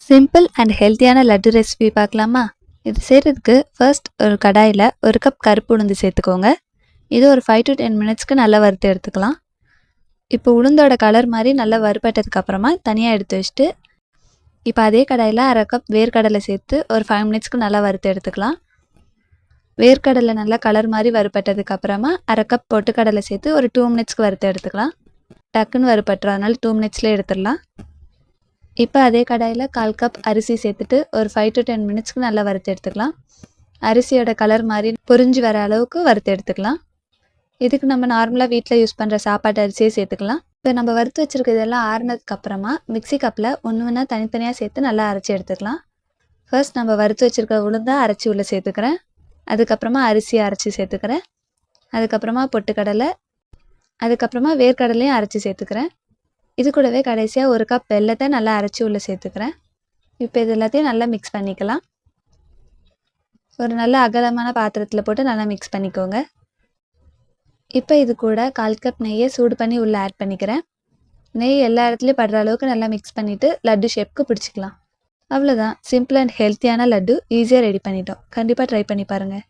Simple and ஹெல்த்தியான laddu recipe பார்க்கலாமா? இது செய்கிறதுக்கு ஃபர்ஸ்ட் ஒரு கடாயில் 1 கப் கருப்பு உளுந்து சேர்த்துக்கோங்க. இது ஒரு 5 to 10 மினிட்ஸ்க்கு நல்லா வறுத்து எடுத்துக்கலாம். இப்போ உளுந்தோட கலர் மாதிரி நல்லா வறுபட்டதுக்கு அப்புறமா தனியாக எடுத்து வச்சுட்டு, இப்போ அதே கடாயில் 1/2 கப் வேர்க்கடலை சேர்த்து ஒரு 5 மினிட்ஸ்க்கு நல்லா வறுத்து எடுத்துக்கலாம். வேர்க்கடலை நல்லா கலர் மாதிரி வறுபட்டதுக்கு அப்புறமா 1/2 கப் பொட்டுக்கடலை சேர்த்து ஒரு 2 மினிட்ஸ்க்கு வறுத்து எடுத்துக்கலாம். டக்குன்னு வறுபட்டுரும், அதனால 2 மினிட்ஸ்லேயே எடுத்துடலாம். இப்போ அதே கடாயில் 1/4 கப் அரிசி சேர்த்துட்டு ஒரு 5 to 10 மினிட்ஸ்க்கு நல்லா வறுத்து எடுத்துக்கலாம். அரிசியோட கலர் மாதிரி பொரிஞ்சு வர அளவுக்கு வறுத்து எடுத்துக்கலாம். இதுக்கு நம்ம நார்மலாக வீட்டில் யூஸ் பண்ணுற சாப்பாட்டு அரிசியே சேர்த்துக்கலாம். இப்போ நம்ம வறுத்து வச்சுருக்கிறதெல்லாம் ஆறுனதுக்கு அப்புறமா மிக்ஸி கப்பில் ஒன்று தனித்தனியாக சேர்த்து நல்லா அரைச்சி எடுத்துக்கலாம். ஃபர்ஸ்ட் நம்ம வறுத்து வச்சுருக்க உளுந்தை அரைச்சி உள்ளே சேர்த்துக்கிறேன். அதுக்கப்புறமா அரிசியை அரைச்சி சேர்த்துக்கிறேன். அதுக்கப்புறமா பொட்டுக்கடலை, அதுக்கப்புறமா வேர்க்கடலையும் அரைச்சி சேர்த்துக்கிறேன். இது கூடவே கடைசியாக 1 கப் வெல்லத்தை நல்லா அரைச்சி உள்ளே சேர்த்துக்கிறேன். இப்போ இது எல்லாத்தையும் நல்லா மிக்ஸ் பண்ணிக்கலாம். ஒரு நல்ல அகலமான பாத்திரத்தில் போட்டு நல்லா மிக்ஸ் பண்ணிக்கோங்க. இப்போ இது கூட 1/4 கப் நெய்யை சூடு பண்ணி உள்ளே ஆட் பண்ணிக்கிறேன். நெய் எல்லா இடத்துலையும் படுற அளவுக்கு நல்லா மிக்ஸ் பண்ணிவிட்டு லட்டு ஷேப்க்கு பிடிச்சிக்கலாம். அவ்வளோதான், சிம்பிள் அண்ட் ஹெல்த்தியான லட்டு ஈஸியாக ரெடி பண்ணிட்டோம். கண்டிப்பாக ட்ரை பண்ணி பாருங்கள்.